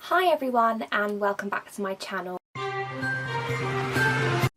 Hi everyone and welcome back to my channel.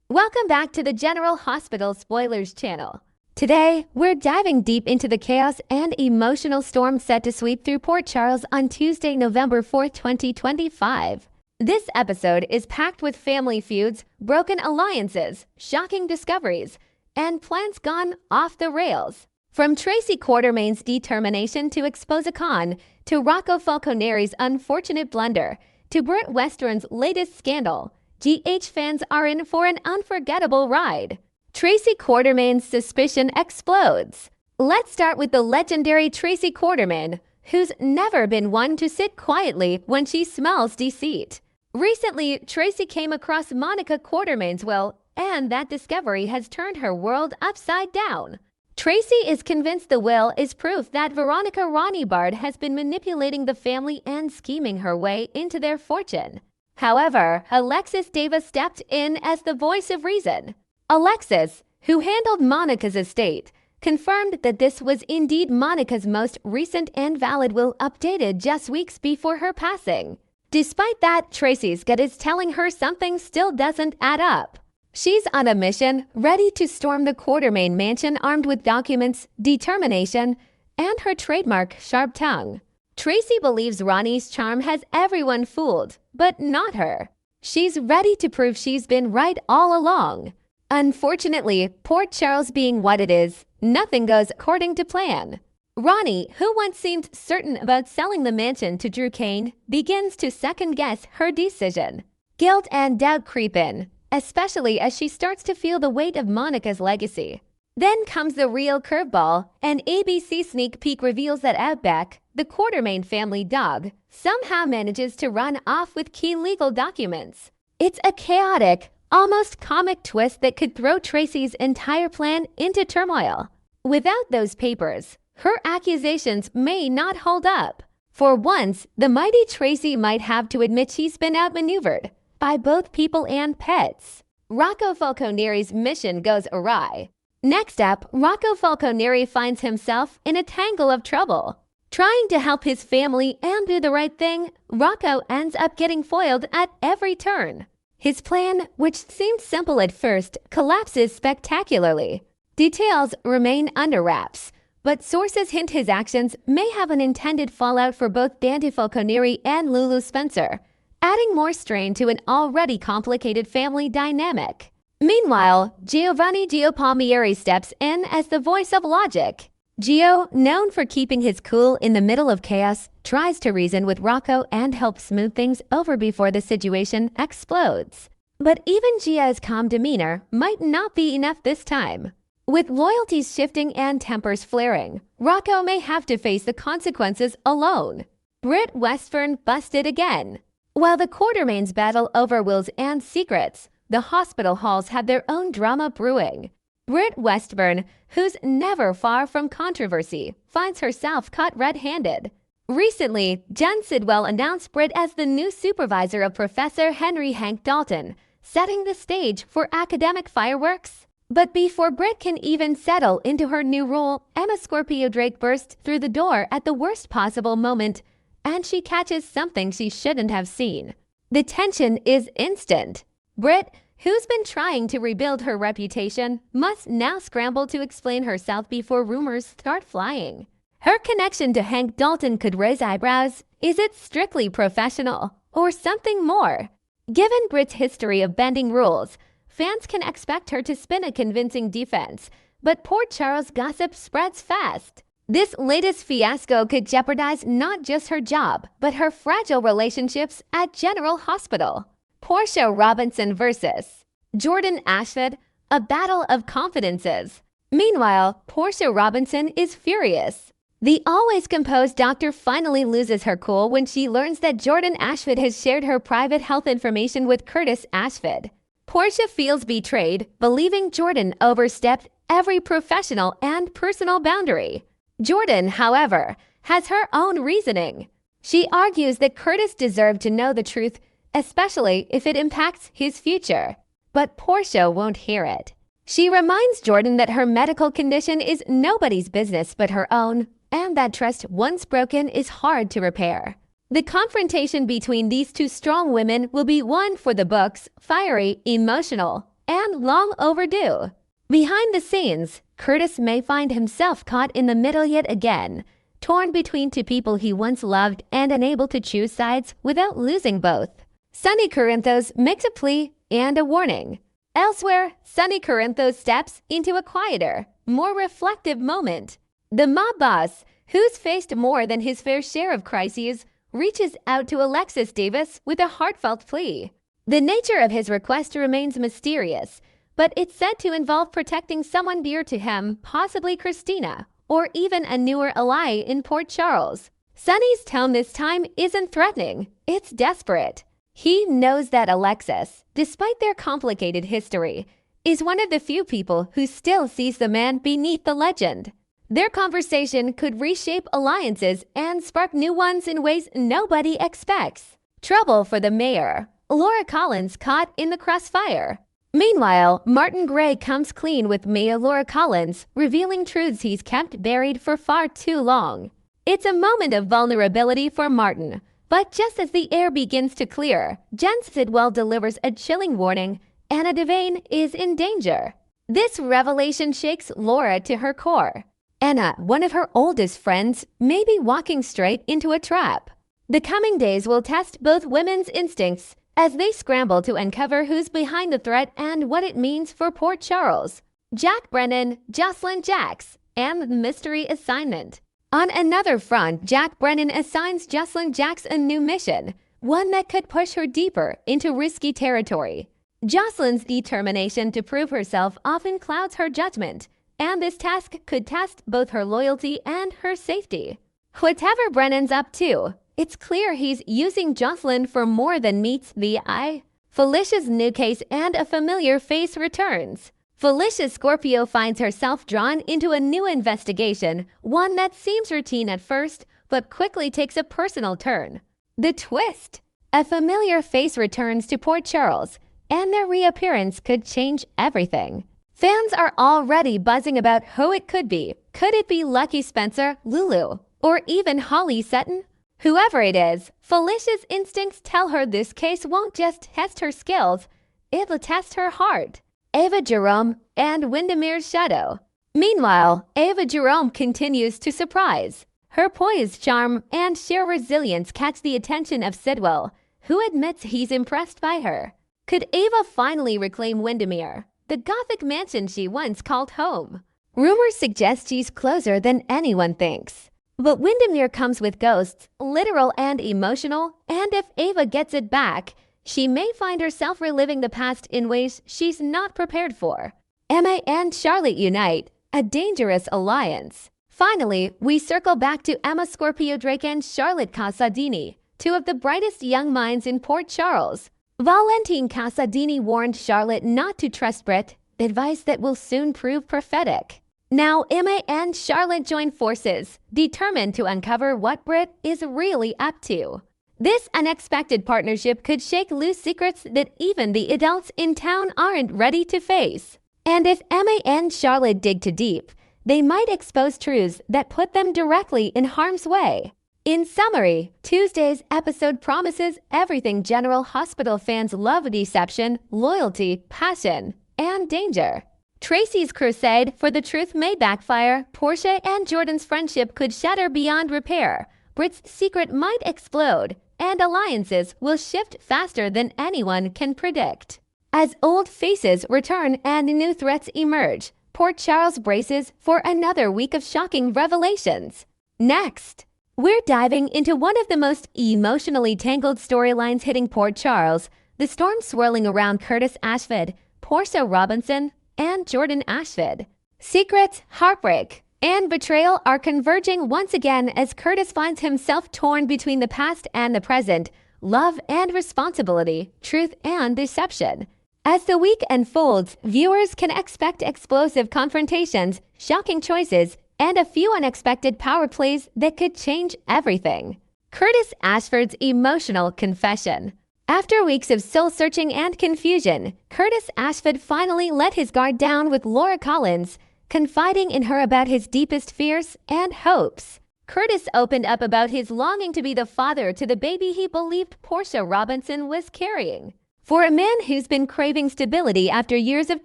Welcome back to the General Hospital Spoilers channel. Today, we're diving deep into the chaos and emotional storm set to sweep through Port Charles on Tuesday, November 4th, 2025. This episode is packed with family feuds, broken alliances, shocking discoveries, and plans gone off the rails. From Tracy Quartermain's determination to expose a con, to Rocco Falconeri's unfortunate blunder, to Britt Westburn's latest scandal, GH fans are in for an unforgettable ride. Tracy Quartermain's suspicion explodes. Let's start with the legendary Tracy Quartermain, who's never been one to sit quietly when she smells deceit. Recently, Tracy came across Monica Quartermain's will, and that discovery has turned her world upside down. Tracy is convinced the will is proof that Veronica Ronnie-Bard has been manipulating the family and scheming her way into their fortune. However, Alexis Davis stepped in as the voice of reason. Alexis, who handled Monica's estate, confirmed that this was indeed Monica's most recent and valid will, updated just weeks before her passing. Despite that, Tracy's gut is telling her something still doesn't add up. She's on a mission, ready to storm the Quartermain mansion armed with documents, determination, and her trademark sharp tongue. Tracy believes Ronnie's charm has everyone fooled, but not her. She's ready to prove she's been right all along. Unfortunately, Port Charles being what it is, nothing goes according to plan. Ronnie, who once seemed certain about selling the mansion to Drew Kane, begins to second-guess her decision. Guilt and doubt creep in, especially as she starts to feel the weight of Monica's legacy. Then comes the real curveball. An ABC sneak peek reveals that Outback, the Quartermain family dog, somehow manages to run off with key legal documents. It's a chaotic, almost comic twist that could throw Tracy's entire plan into turmoil. Without those papers, her accusations may not hold up. For once, the mighty Tracy might have to admit she's been outmaneuvered by both people and pets. Rocco Falconeri's mission goes awry. Next up, Rocco Falconeri finds himself in a tangle of trouble. Trying to help his family and do the right thing, Rocco ends up getting foiled at every turn. His plan, which seemed simple at first, collapses spectacularly. Details remain under wraps, but sources hint his actions may have an intended fallout for both Dante Falconeri and Lulu Spencer, adding more strain to an already complicated family dynamic. Meanwhile, Giovanni Gio Palmieri steps in as the voice of logic. Gio, known for keeping his cool in the middle of chaos, tries to reason with Rocco and help smooth things over before the situation explodes. But even Gio's calm demeanor might not be enough this time. With loyalties shifting and tempers flaring, Rocco may have to face the consequences alone. Britt Westburn busted again. While the Quartermains battle over wills and secrets, the hospital halls have their own drama brewing. Britt Westburn, who's never far from controversy, finds herself caught red-handed. Recently, Jen Sidwell announced Britt as the new supervisor of Professor Henry Hank Dalton, setting the stage for academic fireworks. But before Britt can even settle into her new role, Emma Scorpio Drake bursts through the door at the worst possible moment, and she catches something she shouldn't have seen. The tension is instant. Britt, who's been trying to rebuild her reputation, must now scramble to explain herself before rumors start flying. Her connection to Hank Dalton could raise eyebrows. Is it strictly professional, or something more? Given Britt's history of bending rules, fans can expect her to spin a convincing defense, but Port Charles gossip spreads fast. This latest fiasco could jeopardize not just her job, but her fragile relationships at General Hospital. Portia Robinson versus Jordan Ashford, a battle of confidences. Meanwhile, Portia Robinson is furious. The always composed doctor finally loses her cool when she learns that Jordan Ashford has shared her private health information with Curtis Ashford. Portia feels betrayed, believing Jordan overstepped every professional and personal boundary. Jordan, however, has her own reasoning. She argues that Curtis deserved to know the truth, especially if it impacts his future. But Portia won't hear it. She reminds Jordan that her medical condition is nobody's business but her own, and that trust once broken is hard to repair. The confrontation between these two strong women will be one for the books, fiery, emotional, and long overdue. Behind the scenes, Curtis may find himself caught in the middle yet again, torn between two people he once loved and unable to choose sides without losing both. Sonny Corinthos makes a plea and a warning. Elsewhere, Sonny Corinthos steps into a quieter, more reflective moment. The mob boss, who's faced more than his fair share of crises, reaches out to Alexis Davis with a heartfelt plea. The nature of his request remains mysterious, but it's said to involve protecting someone dear to him, possibly Christina, or even a newer ally in Port Charles. Sonny's tone this time isn't threatening, it's desperate. He knows that Alexis, despite their complicated history, is one of the few people who still sees the man beneath the legend. Their conversation could reshape alliances and spark new ones in ways nobody expects. Trouble for the mayor. Laura Collins caught in the crossfire. Meanwhile, Martin Gray comes clean with Mayor Laura Collins, revealing truths he's kept buried for far too long. It's a moment of vulnerability for Martin, but just as the air begins to clear, Jen Sidwell delivers a chilling warning. Anna Devane is in danger. This revelation shakes Laura to her core. Anna, one of her oldest friends, may be walking straight into a trap. The coming days will test both women's instincts as they scramble to uncover who's behind the threat and what it means for Port Charles. Jack Brennan, Jocelyn Jacks, and the mystery assignment. On another front, Jack Brennan assigns Jocelyn Jacks a new mission, one that could push her deeper into risky territory. Jocelyn's determination to prove herself often clouds her judgment, and this task could test both her loyalty and her safety. Whatever Brennan's up to, it's clear he's using Jocelyn for more than meets the eye. Felicia's new case and a familiar face returns. Felicia Scorpio finds herself drawn into a new investigation, one that seems routine at first, but quickly takes a personal turn. The twist! A familiar face returns to Port Charles, and their reappearance could change everything. Fans are already buzzing about who it could be. Could it be Lucky Spencer, Lulu, or even Holly Sutton? Whoever it is, Felicia's instincts tell her this case won't just test her skills, it'll test her heart. Ava Jerome and Windermere's shadow. Meanwhile, Ava Jerome continues to surprise. Her poised charm and sheer resilience catch the attention of Sidwell, who admits he's impressed by her. Could Ava finally reclaim Windermere, the Gothic mansion she once called home? Rumors suggest she's closer than anyone thinks. But Windermere comes with ghosts, literal and emotional, and if Ava gets it back, she may find herself reliving the past in ways she's not prepared for. Emma and Charlotte unite, a dangerous alliance. Finally, we circle back to Emma Scorpio Drake and Charlotte Casadini, two of the brightest young minds in Port Charles. Valentine Casadini warned Charlotte not to trust Britt, advice that will soon prove prophetic. Now Emma and Charlotte join forces, determined to uncover what Britt is really up to. This unexpected partnership could shake loose secrets that even the adults in town aren't ready to face. And if Emma and Charlotte dig too deep, they might expose truths that put them directly in harm's way. In summary, Tuesday's episode promises everything General Hospital fans love: deception, loyalty, passion, and danger. Tracy's crusade for the truth may backfire. Portia and Jordan's friendship could shatter beyond repair. Britt's secret might explode, and alliances will shift faster than anyone can predict. As old faces return and new threats emerge, Port Charles braces for another week of shocking revelations. Next, we're diving into one of the most emotionally tangled storylines hitting Port Charles, the storm swirling around Curtis Ashford, Portia Robinson, and Jordan Ashford. Secrets, heartbreak, and betrayal are converging once again as Curtis finds himself torn between the past and the present, love and responsibility, truth and deception. As the week unfolds, viewers can expect explosive confrontations, shocking choices, and a few unexpected power plays that could change everything. Curtis Ashford's emotional confession. After weeks of soul-searching and confusion, Curtis Ashford finally let his guard down with Laura Collins, confiding in her about his deepest fears and hopes. Curtis opened up about his longing to be the father to the baby he believed Portia Robinson was carrying. For a man who's been craving stability after years of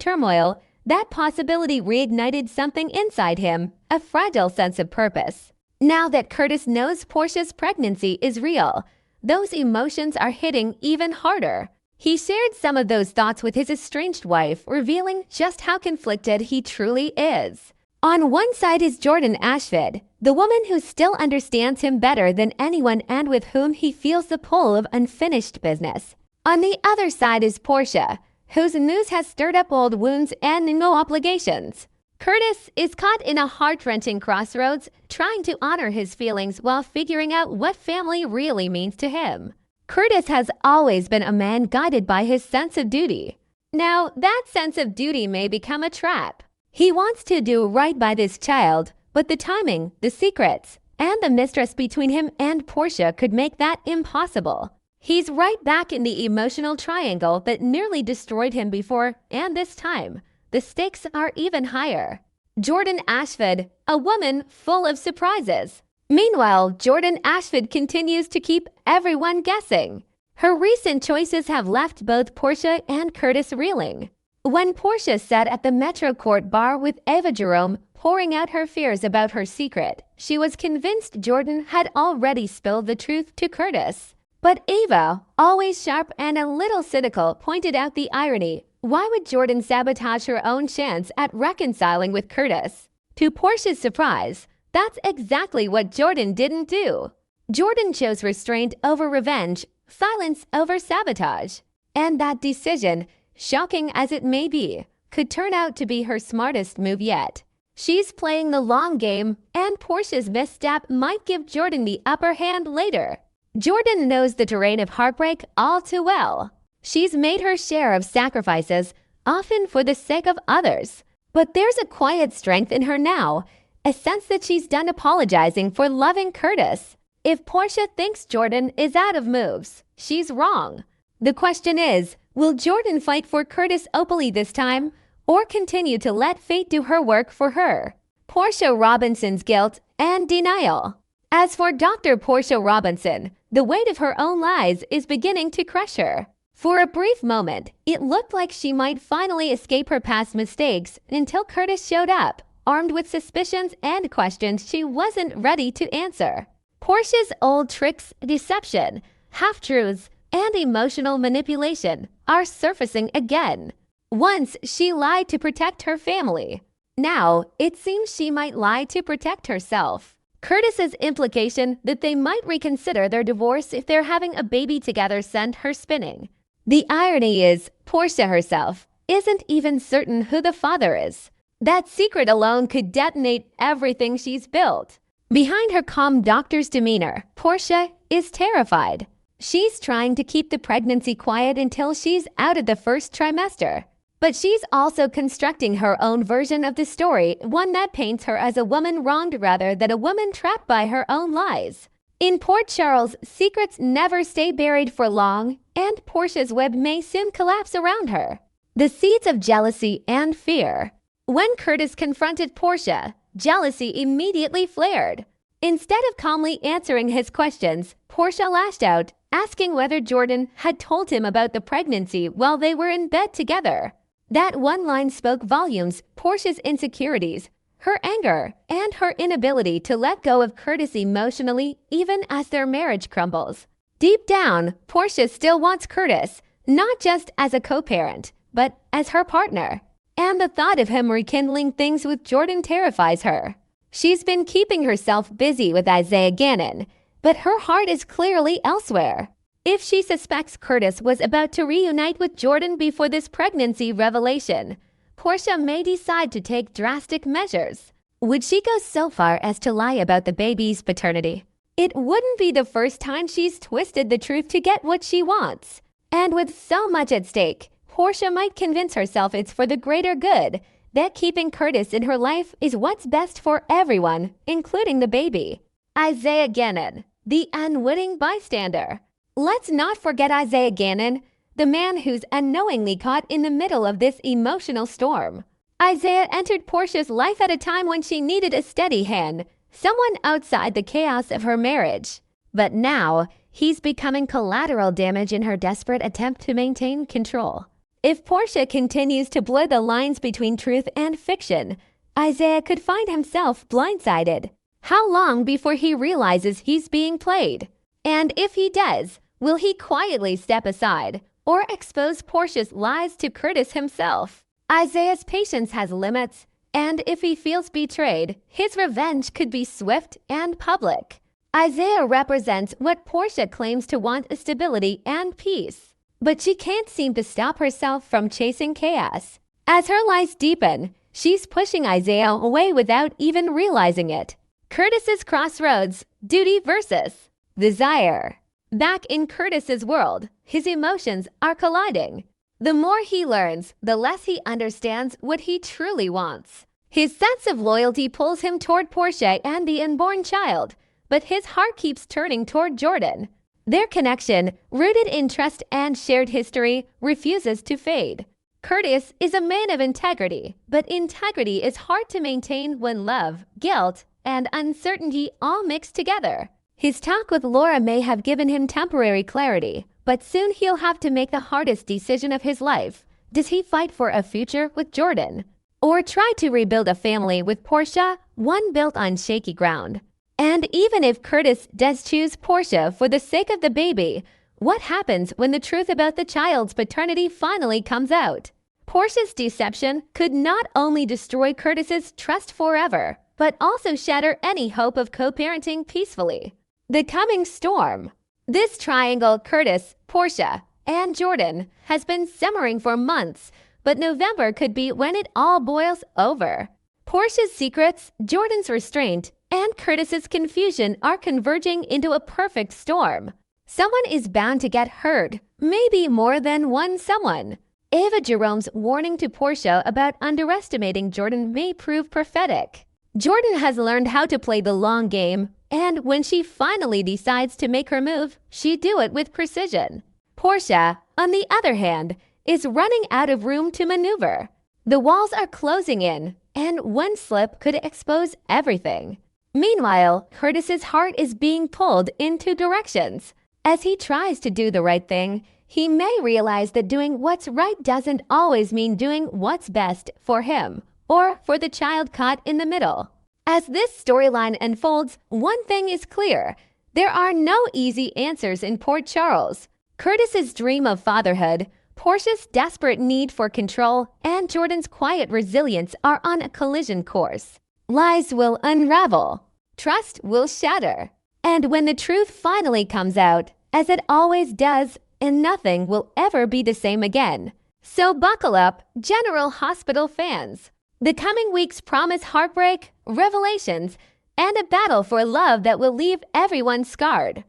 turmoil, that possibility reignited something inside him, a fragile sense of purpose. Now that Curtis knows Portia's pregnancy is real, those emotions are hitting even harder. He shared some of those thoughts with his estranged wife, revealing just how conflicted he truly is. On one side is Jordan Ashford, the woman who still understands him better than anyone and with whom he feels the pull of unfinished business. On the other side is Portia, whose news has stirred up old wounds and no obligations. Curtis is caught in a heart-wrenching crossroads, trying to honor his feelings while figuring out what family really means to him. Curtis has always been a man guided by his sense of duty. Now, that sense of duty may become a trap. He wants to do right by this child, but the timing, the secrets, and the mistrust between him and Portia could make that impossible. He's right back in the emotional triangle that nearly destroyed him before, and this time, the stakes are even higher. Jordan Ashford, a woman full of surprises. Meanwhile, Jordan Ashford continues to keep everyone guessing. Her recent choices have left both Portia and Curtis reeling. When Portia sat at the Metro Court bar with Ava Jerome, pouring out her fears about her secret, she was convinced Jordan had already spilled the truth to Curtis. But Ava, always sharp and a little cynical, pointed out the irony. Why would Jordan sabotage her own chance at reconciling with Curtis? To Portia's surprise, that's exactly what Jordan didn't do. Jordan chose restraint over revenge, silence over sabotage. And that decision, shocking as it may be, could turn out to be her smartest move yet. She's playing the long game, and Portia's misstep might give Jordan the upper hand later. Jordan knows the terrain of heartbreak all too well. She's made her share of sacrifices, often for the sake of others. But there's a quiet strength in her now, a sense that she's done apologizing for loving Curtis. If Portia thinks Jordan is out of moves, she's wrong. The question is, will Jordan fight for Curtis openly this time, or continue to let fate do her work for her? Portia Robinson's guilt and denial. As for Dr. Portia Robinson, the weight of her own lies is beginning to crush her. For a brief moment, it looked like she might finally escape her past mistakes until Curtis showed up, armed with suspicions and questions she wasn't ready to answer. Portia's old tricks, deception, half-truths, and emotional manipulation are surfacing again. Once, she lied to protect her family. Now, it seems she might lie to protect herself. Curtis's implication that they might reconsider their divorce if they're having a baby together sent her spinning. The irony is, Portia herself isn't even certain who the father is. That secret alone could detonate everything she's built. Behind her calm doctor's demeanor, Portia is terrified. She's trying to keep the pregnancy quiet until she's out of the first trimester. But she's also constructing her own version of the story, one that paints her as a woman wronged rather than a woman trapped by her own lies. In Port Charles, secrets never stay buried for long, and Portia's web may soon collapse around her. The seeds of jealousy and fear. When Curtis confronted Portia, jealousy immediately flared. Instead of calmly answering his questions, Portia lashed out, asking whether Jordan had told him about the pregnancy while they were in bed together. That one line spoke volumes. Portia's insecurities, her anger, and her inability to let go of Curtis emotionally even as their marriage crumbles. Deep down, Portia still wants Curtis, not just as a co-parent, but as her partner. And the thought of him rekindling things with Jordan terrifies her. She's been keeping herself busy with Isaiah Gannon, but her heart is clearly elsewhere. If she suspects Curtis was about to reunite with Jordan before this pregnancy revelation, Portia may decide to take drastic measures. Would she go so far as to lie about the baby's paternity? It wouldn't be the first time she's twisted the truth to get what she wants. And with so much at stake, Portia might convince herself it's for the greater good, that keeping Curtis in her life is what's best for everyone, including the baby. Isaiah Gannon, the unwitting bystander. Let's not forget Isaiah Gannon, the man who's unknowingly caught in the middle of this emotional storm. Isaiah entered Portia's life at a time when she needed a steady hand, someone outside the chaos of her marriage. But now, he's becoming collateral damage in her desperate attempt to maintain control. If Portia continues to blur the lines between truth and fiction, Isaiah could find himself blindsided. How long before he realizes he's being played? And if he does, will he quietly step aside or expose Portia's lies to Curtis himself? Isaiah's patience has limits, and if he feels betrayed, his revenge could be swift and public. Isaiah represents what Portia claims to want: stability and peace. But she can't seem to stop herself from chasing chaos. As her lies deepen, she's pushing Isaiah away without even realizing it. Curtis's crossroads, duty versus desire. Back in Curtis's world, his emotions are colliding. The more he learns, the less he understands what he truly wants. His sense of loyalty pulls him toward Portia and the unborn child, but his heart keeps turning toward Jordan. Their connection, rooted in trust and shared history, refuses to fade. Curtis is a man of integrity, but integrity is hard to maintain when love, guilt, and uncertainty all mix together. His talk with Laura may have given him temporary clarity, but soon he'll have to make the hardest decision of his life. Does he fight for a future with Jordan? Or try to rebuild a family with Portia, one built on shaky ground? And even if Curtis does choose Portia for the sake of the baby, what happens when the truth about the child's paternity finally comes out? Portia's deception could not only destroy Curtis's trust forever, but also shatter any hope of co-parenting peacefully. The coming storm. This triangle, Curtis, Portia, and Jordan, has been simmering for months, but November could be when it all boils over. Portia's secrets, Jordan's restraint, and Curtis's confusion are converging into a perfect storm. Someone is bound to get hurt, maybe more than one someone. Ava Jerome's warning to Portia about underestimating Jordan may prove prophetic. Jordan has learned how to play the long game, and when she finally decides to make her move, she do it with precision. Portia, on the other hand, is running out of room to maneuver. The walls are closing in, and one slip could expose everything. Meanwhile, Curtis's heart is being pulled in two directions. As he tries to do the right thing, he may realize that doing what's right doesn't always mean doing what's best for him or for the child caught in the middle. As this storyline unfolds, one thing is clear: there are no easy answers in Port Charles. Curtis's dream of fatherhood, Portia's desperate need for control, and Jordan's quiet resilience are on a collision course. Lies will unravel. Trust will shatter. And when the truth finally comes out, as it always does, and nothing will ever be the same again. So buckle up, General Hospital fans. The coming weeks promise heartbreak, revelations, and a battle for love that will leave everyone scarred.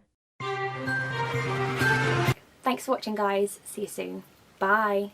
Thanks for watching, guys. See you soon. Bye.